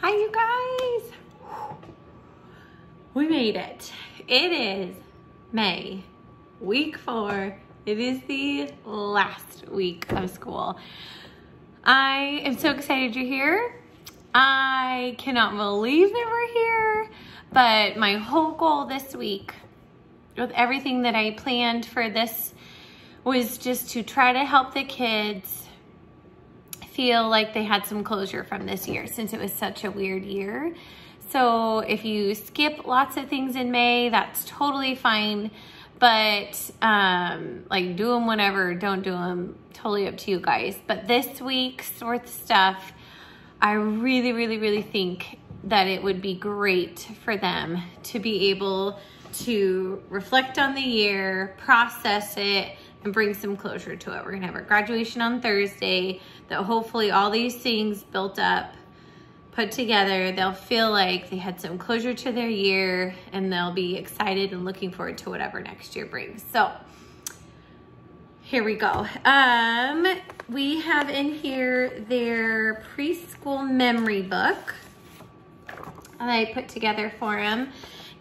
Hi, you guys. We made it. It is May, week 4. It is the last week of school. I am so excited you're here. I cannot believe that we're here, but my whole goal this week with everything that I planned for this was just to try to help the kids feel like they had some closure from this year since it was such a weird year. So if you skip lots of things in May, that's totally fine. But like do them whenever, don't do them, totally up to you guys. But this week's worth of stuff, I really think that it would be great for them to be able to reflect on the year, process it, and bring some closure to it. We're gonna have our graduation on Thursday, that hopefully all these things built up, put together, they'll feel like they had some closure to their year and they'll be excited and looking forward to whatever next year brings. So here we go. We have in here their preschool memory book that I put together for them.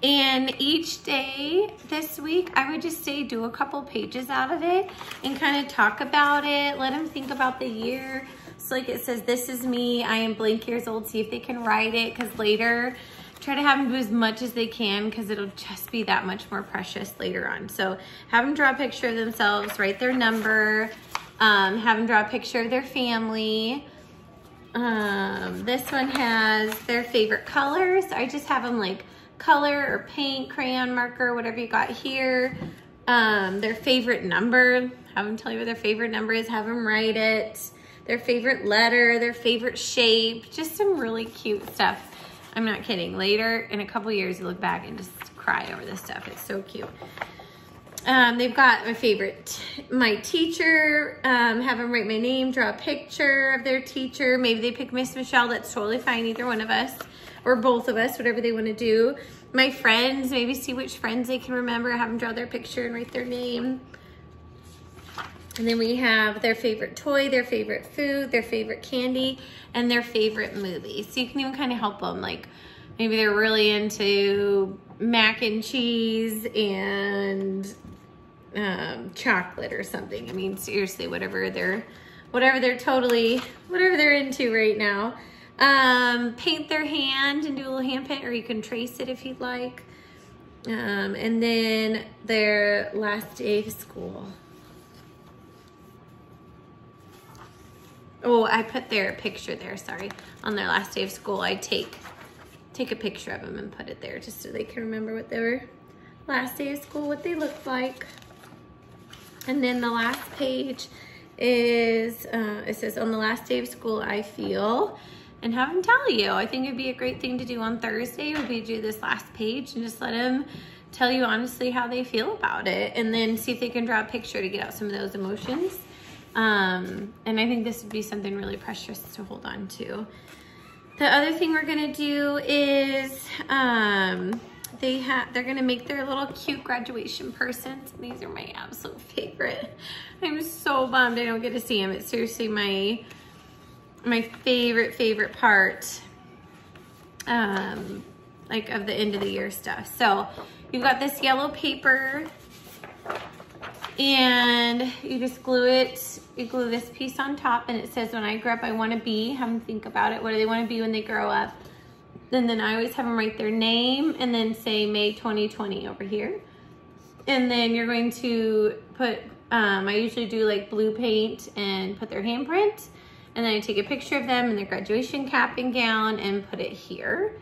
And each day this week, I would just say do a couple pages out of it and kind of talk about it. Let them think about the year. So like it says, this is me, I am blank years old. See if they can write it, because later, try to have them do as much as they can, because it'll just be that much more precious later on. So have them draw a picture of themselves, write their number, have them draw a picture of their family. This one has their favorite colors. I just have them like color or paint, crayon, marker, whatever you got here. Their favorite number, have them tell you what their favorite number is, have them write it. Their favorite letter, their favorite shape, just some really cute stuff. I'm not kidding. Later, in a couple years, you look back and just cry over this stuff. It's so cute. They've got my favorite, my teacher, have them write my name, draw a picture of their teacher. Maybe they pick Miss Michelle, that's totally fine, either one of us, or both of us, whatever they wanna do. My friends, maybe see which friends they can remember, have them draw their picture and write their name. And then we have their favorite toy, their favorite food, their favorite candy, and their favorite movie. So you can even kind of help them, like maybe they're really into mac and cheese and chocolate or something. I mean, seriously, whatever they're into right now. Paint their hand and do a little hand paint, or you can trace it if you'd like. And then their last day of school. Oh, I put their picture there, sorry. On their last day of school, I take a picture of them and put it there just so they can remember what their last day of school, what they looked like. And then the last page is, it says, on the last day of school, I feel, and have them tell you. I think it'd be a great thing to do on Thursday, would be do this last page and just let them tell you honestly how they feel about it, and then see if they can draw a picture to get out some of those emotions. And I think this would be something really precious to hold on to. The other thing we're gonna do is they're gonna make their little cute graduation persons. These are my absolute favorite. I'm so bummed I don't get to see them. It's seriously my favorite part, like of the end of the year stuff. So you've got this yellow paper, and you just glue it. You glue this piece on top, and it says, when I grow up, I want to be. Have them think about it. What do they want to be when they grow up? And then I always have them write their name and then say May 2020 over here. And then you're going to put, I usually do like blue paint and put their handprint. And then I take a picture of them in their graduation cap and gown and put it here.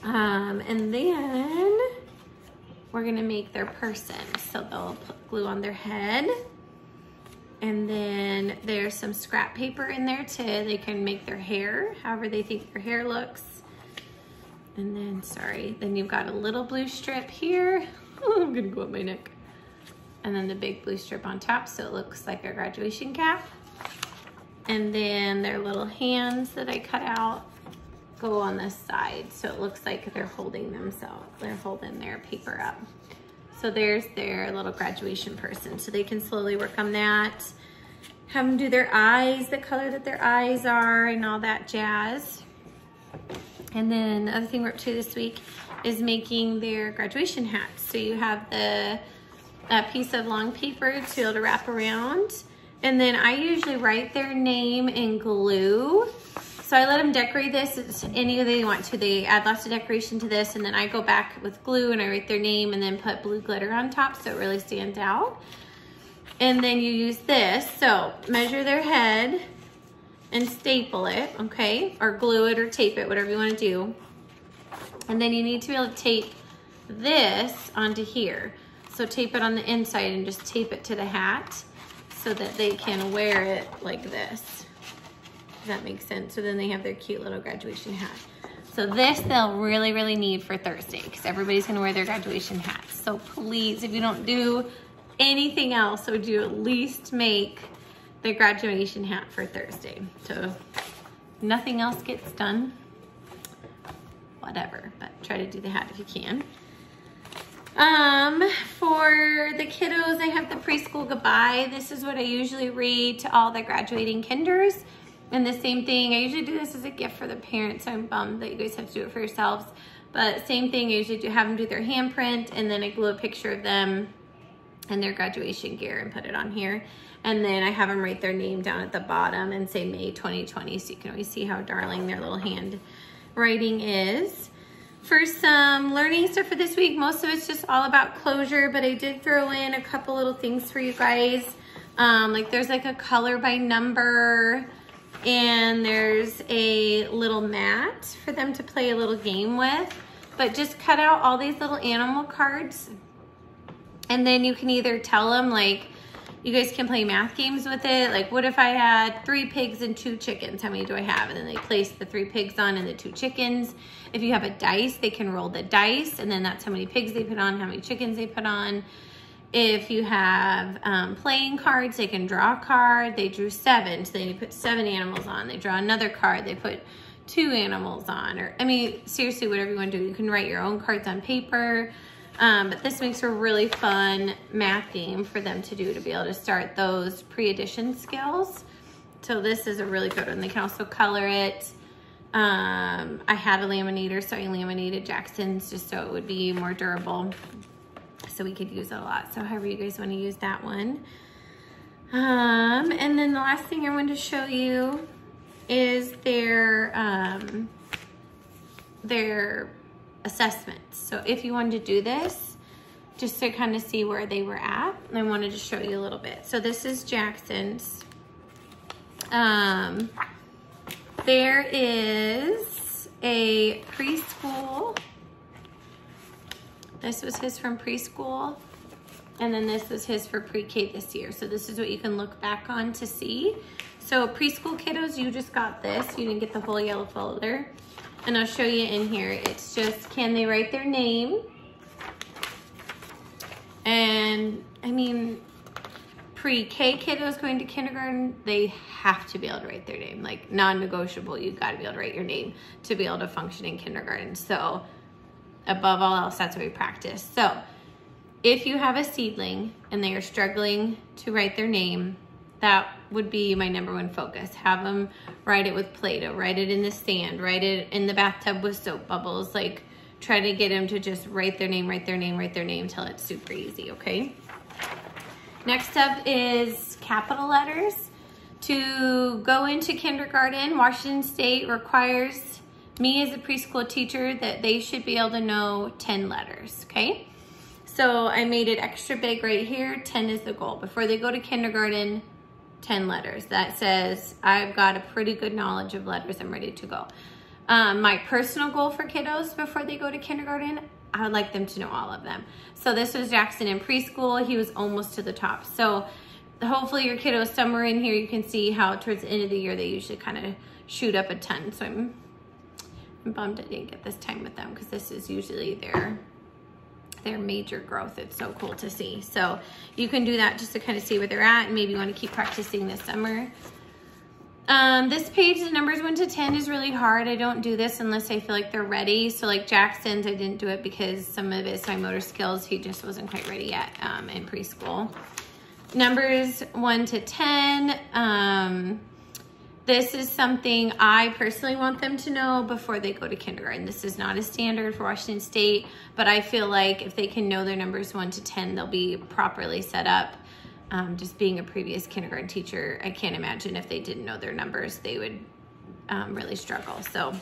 And then we're gonna make their person. So they'll put glue on their head. And then there's some scrap paper in there too. They can make their hair, however they think their hair looks. And then, sorry, then you've got a little blue strip here. Oh, I'm gonna go up my neck. And then the big blue strip on top, so it looks like a graduation cap. And then their little hands that I cut out go on this side, so it looks like they're holding themselves. They're holding their paper up. So there's their little graduation person. So they can slowly work on that. Have them do their eyes, the color that their eyes are, and all that jazz. And then the other thing we're up to this week is making their graduation hats. So you have the piece of long paper to be able to wrap around. And then I usually write their name in glue. So I let them decorate this. It's any way they want to. They add lots of decoration to this, and then I go back with glue and I write their name and then put blue glitter on top so it really stands out. And then you use this. So measure their head and staple it, okay? Or glue it or tape it, whatever you want to do. And then you need to be able to tape this onto here. So tape it on the inside and just tape it to the hat so that they can wear it like this. Does that make sense? So then they have their cute little graduation hat. So this they'll really, really need for Thursday because everybody's gonna wear their graduation hats. So please, if you don't do anything else, would you at least make the graduation hat for Thursday? So nothing else gets done, whatever, but try to do the hat if you can. For the kiddos, I have the Preschool Goodbye. This is what I usually read to all the graduating kinders. And the same thing, I usually do this as a gift for the parents. I'm bummed that you guys have to do it for yourselves. But same thing, I usually have them do their handprint, and then I glue a picture of them and their graduation gear and put it on here. And then I have them write their name down at the bottom and say May 2020, so you can always see how darling their little hand writing is. For some learning stuff for this week, most of it's just all about closure, but I did throw in a couple little things for you guys. Like there's like a color by number, and there's a little mat for them to play a little game with. But just cut out all these little animal cards, and then you can either tell them, like, you guys can play math games with it. Like, what if I had 3 pigs and 2 chickens? How many do I have? And then they place the 3 pigs on and the 2 chickens. If you have a dice, they can roll the dice, and then that's how many pigs they put on, how many chickens they put on. If you have playing cards, they can draw a card. They drew 7, so then you put 7 animals on. They draw another card, they put 2 animals on. Or, I mean, seriously, whatever you want to do. You can write your own cards on paper. But this makes a really fun math game for them to do to be able to start those pre-addition skills. So this is a really good one. They can also color it. I had a laminator, so I laminated Jackson's just so it would be more durable. So we could use it a lot. So however you guys want to use that one. And then the last thing I wanted to show you is their assessments. So if you wanted to do this, just to kind of see where they were at, I wanted to show you a little bit. So this is Jackson's. There is a preschool. This was his from preschool. And then this was his for pre-K this year. So this is what you can look back on to see. So preschool kiddos, you just got this. You didn't get the whole yellow folder. And I'll show you in here. It's just, can they write their name? And I mean, pre-K kiddos going to kindergarten, they have to be able to write their name. Like non-negotiable, you've got to be able to write your name to be able to function in kindergarten. So above all else, that's what we practice. So if you have a seedling and they are struggling to write their name, that would be my -- 1 focus. Have them write it with Play-Doh, write it in the sand, write it in the bathtub with soap bubbles. Like, try to get them to just write their name, write their name, write their name till it's super easy, okay? Next up is capital letters. To go into kindergarten, Washington State requires me as a preschool teacher that they should be able to know 10 letters, okay? So I made it extra big right here. 10 is the goal. Before they go to kindergarten, 10 letters. That says I've got a pretty good knowledge of letters. I'm ready to go. My personal goal for kiddos before they go to kindergarten, I would like them to know all of them. So this was Jackson in preschool. He was almost to the top. So hopefully your kiddos somewhere in here, you can see how towards the end of the year, they usually kind of shoot up a ton. So I'm bummed I didn't get this time with them because this is usually their major growth. It's so cool to see. So you can do that just to kind of see where they're at, and maybe you want to keep practicing this summer. This page, the numbers 1 to 10 is really hard. I don't do this unless I feel like they're ready. So like Jackson's, I didn't do it because some of his fine motor skills, he just wasn't quite ready yet in preschool. Numbers 1 to 10, this is something I personally want them to know before they go to kindergarten. This is not a standard for Washington State, but I feel like if they can know their numbers 1 to 10, they'll be properly set up. Just being a previous kindergarten teacher, I can't imagine if they didn't know their numbers, they would really struggle. So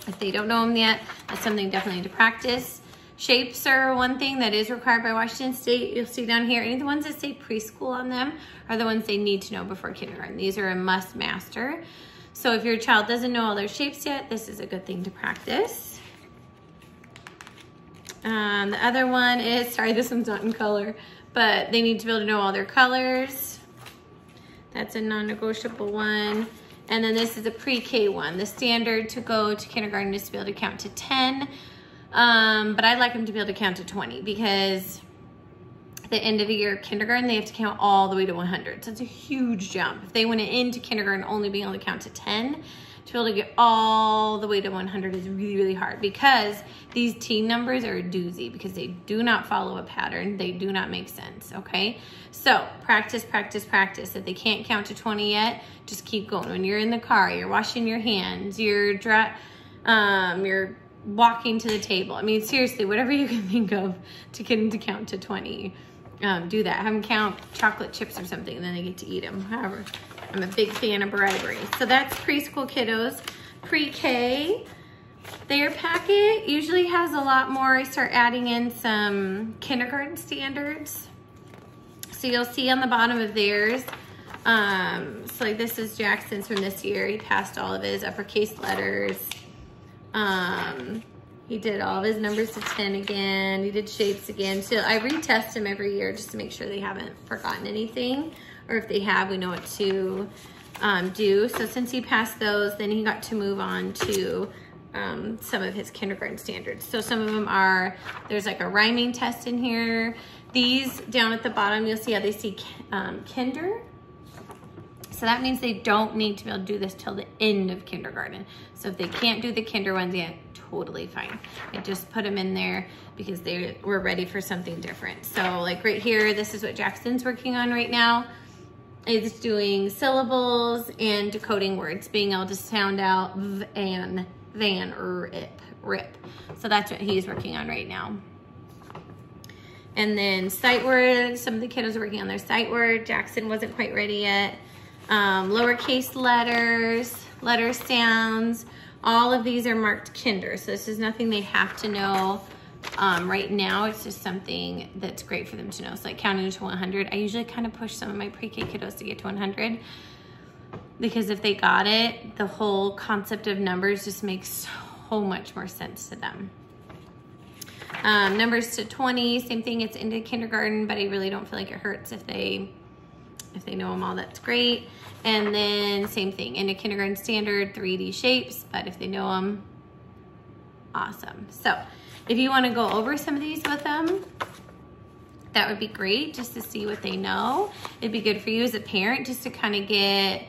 if they don't know them yet, that's something definitely to practice. Shapes are one thing that is required by Washington State. You'll see down here, any of the ones that say preschool on them are the ones they need to know before kindergarten. These are a must master. So if your child doesn't know all their shapes yet, this is a good thing to practice. The other one is, sorry, this one's not in color, but they need to be able to know all their colors. That's a non-negotiable one. And then this is a pre-K one. The standard to go to kindergarten is to be able to count to 10. But I'd like them to be able to count to 20 because at the end of the year kindergarten, they have to count all the way to 100. So it's a huge jump. If they went into kindergarten only being able to count to 10, to be able to get all the way to 100 is really, really hard because these teen numbers are a doozy because they do not follow a pattern. They do not make sense, okay? So practice, practice, practice. If they can't count to 20 yet, just keep going. When you're in the car, you're washing your hands, you're walking to the table. I mean, seriously, whatever you can think of to get them to count to 20, do that. Have them count chocolate chips or something and then they get to eat them. However, I'm a big fan of bribery. So that's preschool kiddos. Pre-K, their packet usually has a lot more. I start adding in some kindergarten standards. So you'll see on the bottom of theirs, so like this is Jackson's from this year. He passed all of his uppercase letters. He did all of his numbers to 10 again. He did shapes again. So I retest him every year just to make sure they haven't forgotten anything. Or if they have, we know what to do. So since he passed those, then he got to move on to some of his kindergarten standards. So some of them are, there's like a rhyming test in here. These down at the bottom, you'll see how they see kinder. So that means they don't need to be able to do this till the end of kindergarten. So if they can't do the kinder ones yet, totally fine. I just put them in there because they were ready for something different. So like right here, this is what Jackson's working on right now. It's doing syllables and decoding words, being able to sound out v and van, rip. So that's what he's working on right now. And then sight words, some of the kiddos are working on their sight word. Jackson wasn't quite ready yet. Lowercase letters, letter sounds, all of these are marked kinder. So this is nothing they have to know right now. It's just something that's great for them to know. So like counting to 100, I usually kind of push some of my pre-K kiddos to get to 100 because if they got it, the whole concept of numbers just makes so much more sense to them. Numbers to 20, same thing, it's into kindergarten, but I really don't feel like it hurts if they know them all, that's great. And then same thing, into kindergarten standard, 3D shapes, but if they know them, awesome. So if you want to go over some of these with them, that would be great just to see what they know. It'd be good for you as a parent just to kind of get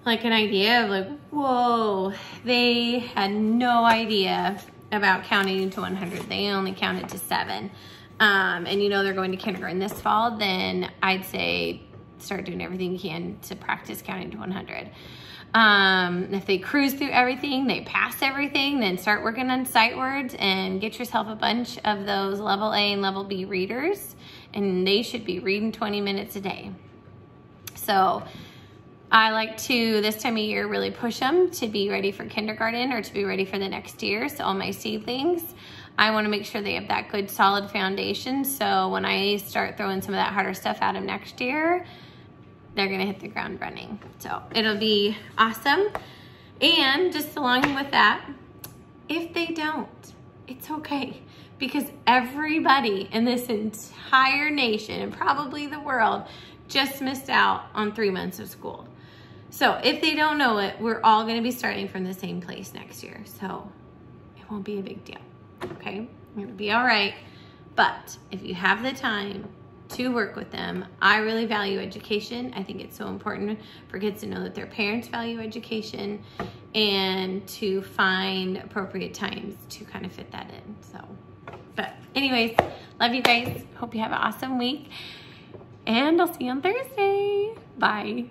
like an idea of like, whoa, they had no idea about counting to 100. They only counted to 7. And you know they're going to kindergarten this fall, then I'd say start doing everything you can to practice counting to 100. If they cruise through everything, they pass everything, then start working on sight words and get yourself a bunch of those level A and level B readers, and they should be reading 20 minutes a day. So I like to, this time of year, really push them to be ready for kindergarten or to be ready for the next year. So all my seedlings, I want to make sure they have that good solid foundation. So when I start throwing some of that harder stuff at them next year, they're going to hit the ground running. So it'll be awesome. And just along with that, if they don't, it's okay. Because everybody in this entire nation and probably the world just missed out on 3 months of school. So if they don't know it, we're all going to be starting from the same place next year. So it won't be a big deal. Okay, it'll be all right. But if you have the time to work with them, I really value education. I think it's so important for kids to know that their parents value education and to find appropriate times to kind of fit that in. So, but anyways, love you guys. Hope you have an awesome week. And I'll see you on Thursday. Bye.